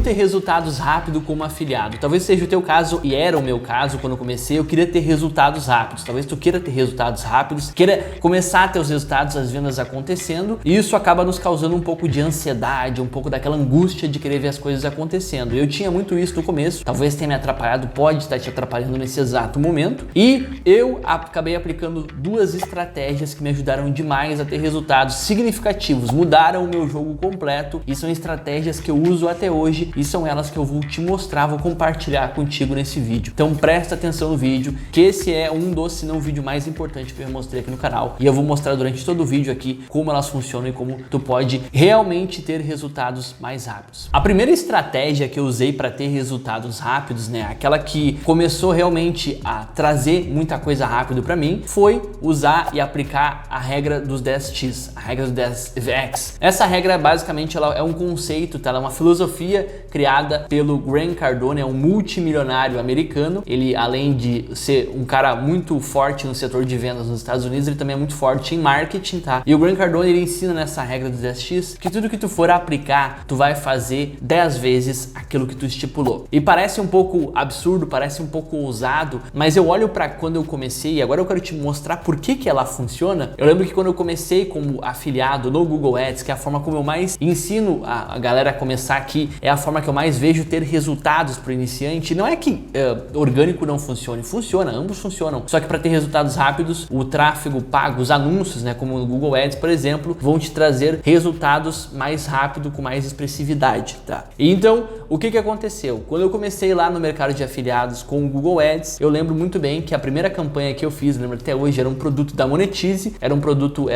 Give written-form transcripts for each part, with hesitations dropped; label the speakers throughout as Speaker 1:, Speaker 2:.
Speaker 1: ter resultados rápido como afiliado. Talvez seja o teu caso e era o meu caso quando eu comecei. Eu queria ter resultados rápidos. Talvez tu queira ter resultados rápidos, queira começar a ter os resultados, as vendas acontecendo, e isso acaba nos causando um pouco de ansiedade, um pouco daquela angústia de querer ver as coisas acontecendo. Eu tinha muito isso no começo, talvez tenha me atrapalhado, pode estar te atrapalhando nesse exato momento, e eu acabei aplicando duas estratégias que me ajudaram demais a ter resultados significativos, mudaram o meu jogo completo, e são estratégias que eu uso até hoje, e são elas que eu vou te mostrar, vou compartilhar contigo nesse vídeo. Então presta atenção no vídeo, que esse é um dos, se não o vídeo mais importante que eu mostrei aqui no canal, e eu vou mostrar durante todo o vídeo aqui como elas funcionam e como tu pode realmente ter resultados mais rápidos. A primeira estratégia que eu usei para ter resultados rápidos, né, aquela que começou realmente a trazer muita coisa rápido para mim, foi usar e aplicar a regra dos 10x, a regra dos 10x. Essa regra basicamente ela é um conceito, tá? Ela é uma filosofia criada pelo Grant Cardone, é um multimilionário americano. Ele, além de ser um cara muito forte no setor de vendas nos Estados Unidos, ele também é muito forte em marketing, tá? E o Grant Cardone, ele ensina nessa regra dos 10x que tudo que tu for aplicar, tu vai fazer 10 vezes aquilo que tu estipulou. E parece um pouco absurdo, parece um pouco ousado, mas eu olho para quando eu comecei, e agora eu quero te mostrar por que ela funciona. Eu lembro que quando eu comecei como afiliado no Google Ads, que é a forma como eu mais ensino a galera a começar aqui, é a forma que eu mais vejo ter resultados para o iniciante. Não é que orgânico não funcione, funciona, ambos funcionam. Só que para ter resultados rápidos, o tráfego pago, os anúncios, né, como no Google Ads, por exemplo, vão te trazer resultados mais rápido, com mais expressividade, tá? E então, o que aconteceu? Quando eu comecei lá no mercado de afiliados com o Google Ads, eu lembro muito bem que a primeira campanha que eu fiz, lembro até hoje, era um produto da Monetize, era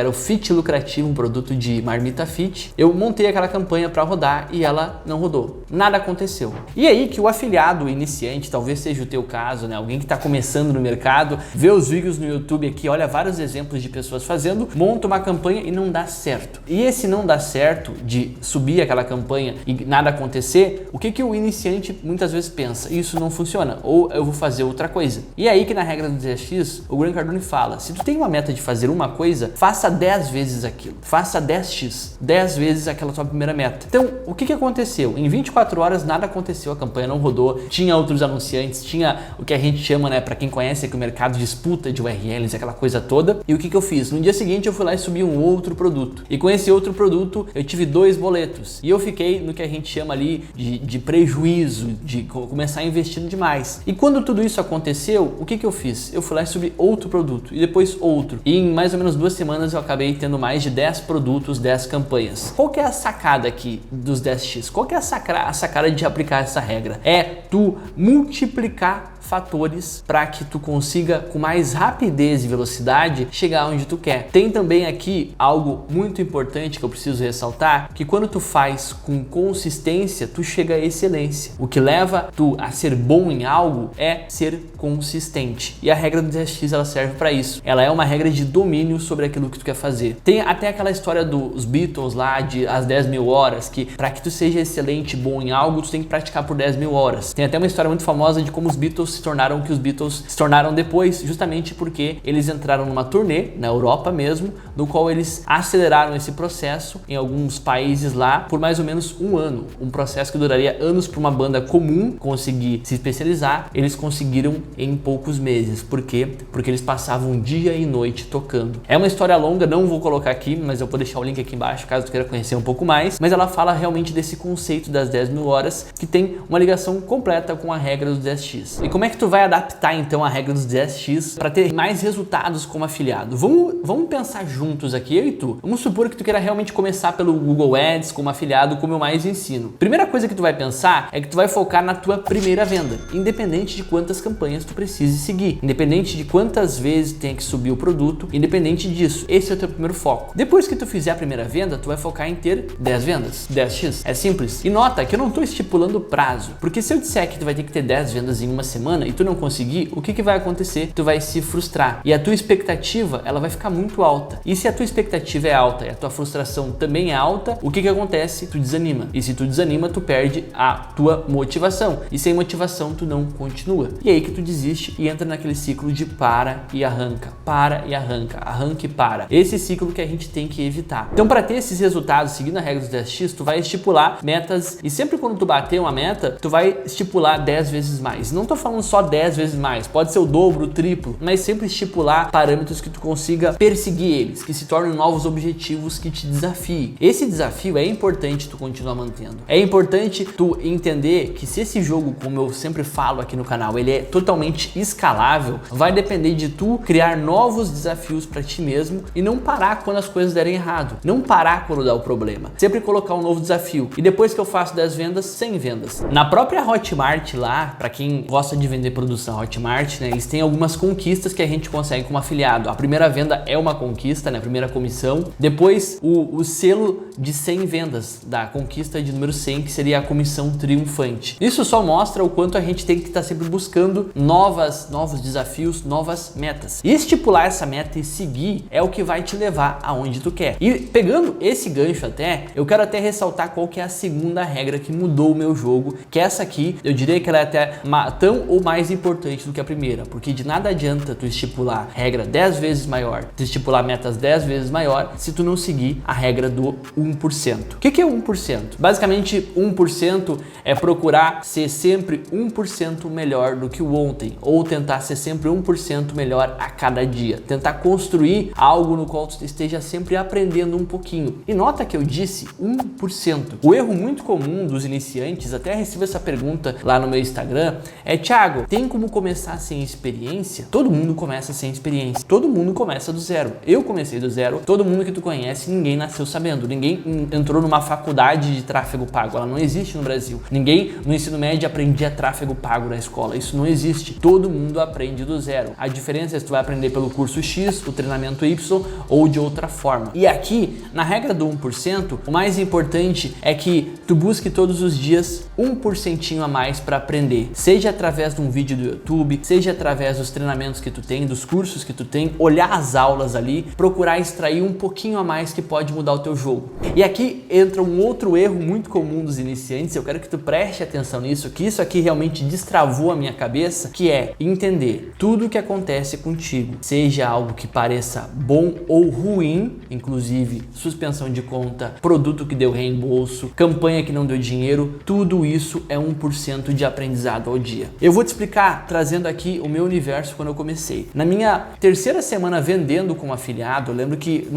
Speaker 1: o Fit Lucrativo, um produto de marmita fit. Eu montei aquela campanha para rodar e ela não rodou. Nada aconteceu. E aí que o afiliado iniciante, talvez seja o teu caso, né? Alguém que está começando no mercado, vê os vídeos no YouTube aqui, olha vários exemplos de pessoas fazendo, monta uma campanha e não dá certo. E esse não dá certo de subir aquela campanha e nada acontecer, o que o iniciante muitas vezes pensa? Isso não funciona, ou eu vou fazer outra coisa. E aí que na regra do 10x, o Grant Cardone fala, se tu tem uma meta de fazer uma coisa, faça 10 vezes aquilo, faça 10x, 10 vezes aquela tua primeira meta. Então, o que aconteceu? Em 24 horas nada aconteceu, a campanha não rodou, tinha outros anunciantes, tinha o que a gente chama, né, para quem conhece aqui o mercado, disputa de URLs, aquela coisa toda. E o que eu fiz? No dia seguinte eu fui lá e subi um outro produto. E com esse outro produto eu tive 2 boletos. E eu fiquei no que a gente chama ali de prejuízo, de começar investindo demais. E quando tudo isso aconteceu, o que eu fiz? Eu fui lá e subi outro produto e depois outro. E em mais ou menos 2 semanas eu acabei tendo mais de 10 produtos, 10 campanhas. Qual que é a sacada aqui dos 10x? Qual que é a sacada de aplicar essa regra? É tu multiplicar fatores para que tu consiga com mais rapidez e velocidade chegar onde tu quer. Tem também aqui algo muito importante que eu preciso ressaltar, que quando tu faz com consistência, tu chega à excelência. O que leva tu a ser bom em algo é ser consistente. E a regra do 10x ela serve para isso. Ela é uma regra de domínio sobre aquilo que tu quer fazer. Tem até aquela história dos Beatles lá de as 10.000 horas, que para que tu seja excelente, bom em algo, tu tem que praticar por 10.000 horas. Tem até uma história muito famosa de como os Beatles se tornaram depois, justamente porque eles entraram numa turnê na Europa mesmo, no qual eles aceleraram esse processo em alguns países lá por mais ou menos 1 ano. Um processo que duraria anos para uma banda comum conseguir se especializar, eles conseguiram em poucos meses. Por quê? Porque eles passavam dia e noite tocando. É uma história longa, não vou colocar aqui, mas eu vou deixar o link aqui embaixo caso tu queira conhecer um pouco mais, mas ela fala realmente desse conceito das 10.000 horas que tem uma ligação completa com a regra dos 10x. E como é que tu vai adaptar então a regra dos 10x para ter mais resultados como afiliado? Vamos pensar juntos aqui, eu e tu. Vamos supor que tu queira realmente começar pelo Google Ads como afiliado, como eu mais ensino. Primeira coisa que tu vai pensar é que tu vai focar na tua primeira venda, independente de quantas campanhas tu precise seguir, independente de quantas vezes tu tenha que subir o produto, independente disso. Esse é o teu primeiro foco. Depois que tu fizer a primeira venda, tu vai focar em ter 10 vendas, 10x. É simples. E nota que eu não estou estipulando prazo, porque se eu disser que tu vai ter que ter 10 vendas em uma semana, semana e tu não conseguir, o que vai acontecer? Tu vai se frustrar e a tua expectativa, ela vai ficar muito alta. E se a tua expectativa é alta e a tua frustração também é alta, o que acontece? Tu desanima. E se tu desanima, tu perde a tua motivação. E sem motivação, tu não continua. E aí que tu desiste e entra naquele ciclo de para e arranca, arranca e para. Esse ciclo que a gente tem que evitar. Então, para ter esses resultados, seguindo a regra dos 10x, tu vai estipular metas e sempre quando tu bater uma meta, tu vai estipular 10 vezes mais. Não tô falando só 10 vezes mais, pode ser o dobro, o triplo, mas sempre estipular parâmetros que tu consiga perseguir eles, que se tornem novos objetivos que te desafiem. Esse desafio é importante tu continuar mantendo. É importante tu entender que se esse jogo, como eu sempre falo aqui no canal, ele é totalmente escalável, vai depender de tu criar novos desafios para ti mesmo e não parar quando as coisas derem errado, não parar quando dá o problema, sempre colocar um novo desafio. E depois que eu faço 10 vendas, 100 vendas. Na própria Hotmart lá, para quem gosta de vender produção Hotmart, né, eles têm algumas conquistas que a gente consegue como afiliado. A primeira venda é uma conquista, né, a primeira comissão. Depois o selo de 100 vendas, da conquista de número 100, que seria a comissão triunfante. Isso só mostra o quanto a gente tem que estar sempre buscando novos desafios, novas metas. E estipular essa meta e seguir é o que vai te levar aonde tu quer. E pegando esse gancho até, eu quero até ressaltar qual que é a segunda regra que mudou o meu jogo, que essa aqui, eu diria que ela é até tão ou mais importante do que a primeira, porque de nada adianta tu estipular regra 10 vezes maior, tu estipular metas 10 vezes maior, se tu não seguir a regra do 1%. O que é 1%? Basicamente, 1% é procurar ser sempre 1% melhor do que o ontem, ou tentar ser sempre 1% melhor a cada dia, tentar construir algo no qual tu esteja sempre aprendendo um pouquinho. E nota que eu disse 1%. O erro muito comum dos iniciantes, até recebo essa pergunta lá no meu Instagram, é: Thiago, tem como começar sem experiência? Todo mundo começa sem experiência, todo mundo começa do zero. Eu comecei do zero, todo mundo que tu conhece, ninguém nasceu sabendo, ninguém entrou numa faculdade de tráfego pago, ela não existe no Brasil. Ninguém no ensino médio aprendia tráfego pago na escola, isso não existe. Todo mundo aprende do zero. A diferença é se tu vai aprender pelo curso X, o treinamento Y ou de outra forma. E aqui, na regra do 1%, o mais importante é que tu busque todos os dias 1% a mais para aprender, seja através de um vídeo do YouTube, seja através dos treinamentos que tu tem, dos cursos que tu tem, olhar as aulas ali, procurar extrair um pouquinho a mais que pode mudar o teu jogo. E aqui entra um outro erro muito comum dos iniciantes, eu quero que tu preste atenção nisso, que isso aqui realmente destravou a minha cabeça, que é entender tudo o que acontece contigo, seja algo que pareça bom ou ruim, inclusive suspensão de conta, produto que deu reembolso, campanha que não deu dinheiro, tudo isso é 1% de aprendizado ao dia. Eu vou te explicar trazendo aqui o meu universo quando eu comecei. Na minha terceira semana vendendo como afiliado, eu lembro que,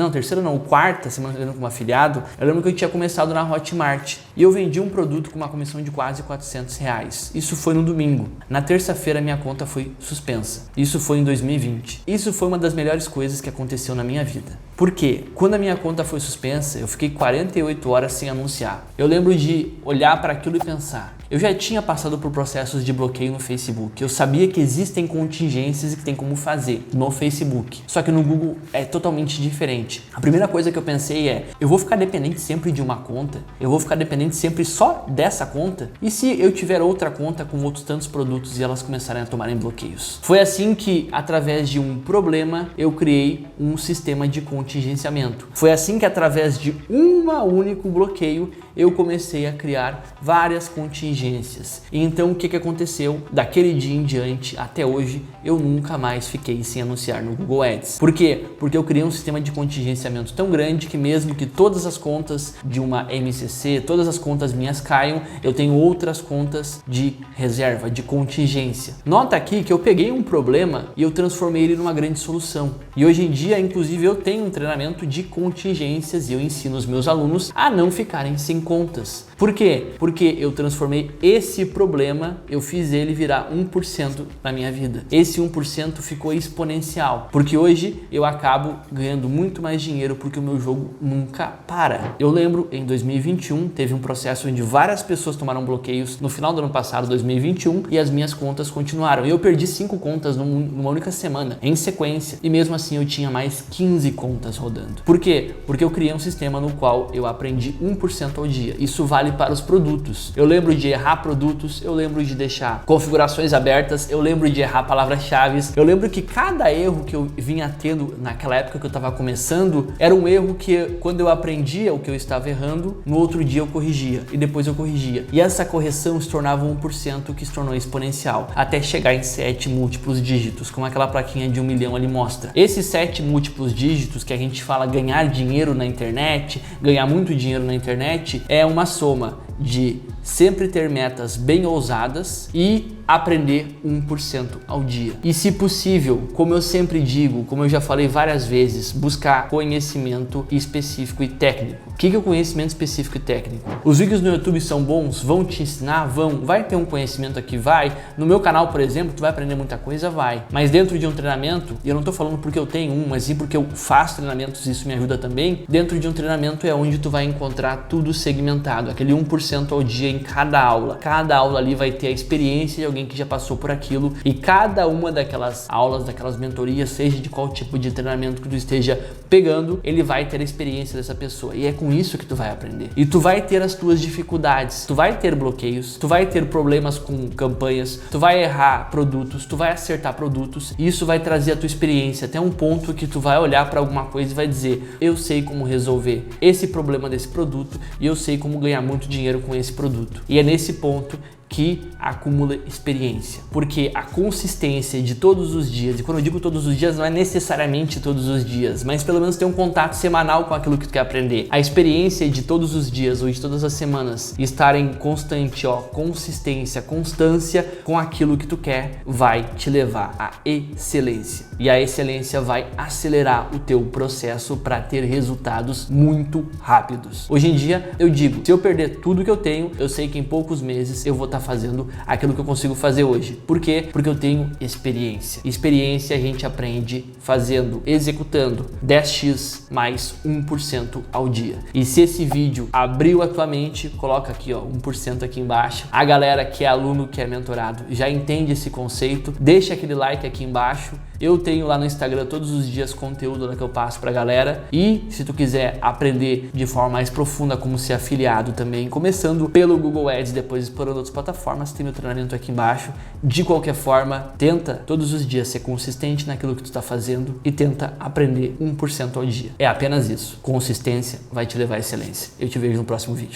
Speaker 1: quarta semana vendendo como afiliado, eu lembro que eu tinha começado na Hotmart e eu vendi um produto com uma comissão de quase R$400. Isso foi no domingo. Na terça-feira minha conta foi suspensa. Isso foi em 2020. Isso foi uma das melhores coisas que aconteceu na minha vida. Por quê? Quando a minha conta foi suspensa, eu fiquei 48 horas sem anunciar. Eu lembro de olhar para aquilo e pensar: eu já tinha passado por processos de bloqueio no Facebook. Eu sabia que existem contingências e que tem como fazer no Facebook. Só que no Google é totalmente diferente. A primeira coisa que eu pensei é: eu vou ficar dependente sempre de uma conta? Eu vou ficar dependente sempre só dessa conta? E se eu tiver outra conta com outros tantos produtos e elas começarem a tomarem bloqueios? Foi assim que, através de um problema, eu criei um sistema de contingenciamento. Foi assim que, através de um único bloqueio, eu comecei a criar várias contingências. E então o que aconteceu? Daquele dia em diante até hoje, eu nunca mais fiquei sem anunciar no Google Ads. Por quê? Porque eu criei um sistema de contingenciamento tão grande que mesmo que todas as contas de uma MCC, todas as contas minhas caiam, eu tenho outras contas de reserva, de contingência. Nota aqui que eu peguei um problema e eu transformei ele numa grande solução. E hoje em dia, inclusive, eu tenho um treinamento de contingências e eu ensino os meus alunos a não ficarem sem contas. Por quê? Porque eu transformei esse problema, eu fiz ele virar 1% na minha vida. Esse 1% ficou exponencial, porque hoje eu acabo ganhando muito mais dinheiro porque o meu jogo nunca para. Eu lembro, em 2021, teve um processo onde várias pessoas tomaram bloqueios no final do ano passado, 2021, e as minhas contas continuaram. Eu perdi 5 contas numa única semana, em sequência, e mesmo assim eu tinha mais 15 contas rodando. Por quê? Porque eu criei um sistema no qual eu aprendi 1% ao dia. Isso vale vale para os produtos. Eu lembro de errar produtos, eu lembro de deixar configurações abertas, eu lembro de errar palavras-chave. Eu lembro que cada erro que eu vinha tendo naquela época que eu estava começando era um erro que, quando eu aprendia o que eu estava errando, no outro dia eu corrigia e depois eu corrigia. E essa correção se tornava 1%, que se tornou exponencial, até chegar em 7 múltiplos dígitos, como aquela plaquinha de 1 milhão ali mostra. Esses 7 múltiplos dígitos que a gente fala ganhar dinheiro na internet, ganhar muito dinheiro na internet, é uma soma de sempre ter metas bem ousadas e aprender 1% ao dia. E se possível, como eu sempre digo, como eu já falei várias vezes, buscar conhecimento específico e técnico. O que é o conhecimento específico e técnico? Os vídeos no YouTube são bons? Vão te ensinar? Vão. Vai ter um conhecimento aqui? Vai. No meu canal, por exemplo, tu vai aprender muita coisa? Vai. Mas dentro de um treinamento, e eu não tô falando porque eu tenho um, mas sim porque eu faço treinamentos e isso me ajuda também, dentro de um treinamento é onde tu vai encontrar tudo segmentado, aquele 1% ao dia em cada aula. Cada aula ali vai ter a experiência de alguém que já passou por aquilo, e cada uma daquelas aulas, daquelas mentorias, seja de qual tipo de treinamento que tu esteja pegando, ele vai ter a experiência dessa pessoa, e é com isso que tu vai aprender. E tu vai ter as tuas dificuldades, tu vai ter bloqueios, tu vai ter problemas com campanhas, tu vai errar produtos, tu vai acertar produtos, e isso vai trazer a tua experiência até um ponto que tu vai olhar para alguma coisa e vai dizer: eu sei como resolver esse problema desse produto e eu sei como ganhar muito dinheiro com esse produto. E é nesse ponto que acumula experiência, porque a consistência de todos os dias, e quando eu digo todos os dias não é necessariamente todos os dias, mas pelo menos ter um contato semanal com aquilo que tu quer aprender, a experiência de todos os dias ou de todas as semanas estar em constante, consistência, constância com aquilo que tu quer, vai te levar à excelência, e a excelência vai acelerar o teu processo para ter resultados muito rápidos. Hoje em dia eu digo, se eu perder tudo que eu tenho, eu sei que em poucos meses eu vou estar fazendo aquilo que eu consigo fazer hoje. Por quê? Porque eu tenho experiência. Experiência a gente aprende fazendo, executando 10x mais 1% ao dia. E se esse vídeo abriu a tua mente, coloca aqui 1% aqui embaixo. A galera que é aluno, que é mentorado, já entende esse conceito. Deixa aquele like aqui embaixo. Eu tenho lá no Instagram todos os dias conteúdo que eu passo pra galera. E se tu quiser aprender de forma mais profunda como ser afiliado também, começando pelo Google Ads, depois explorando outras plataformas, tem meu treinamento aqui embaixo. De qualquer forma, tenta todos os dias ser consistente naquilo que tu tá fazendo e tenta aprender 1% ao dia. É apenas isso. Consistência vai te levar à excelência. Eu te vejo no próximo vídeo.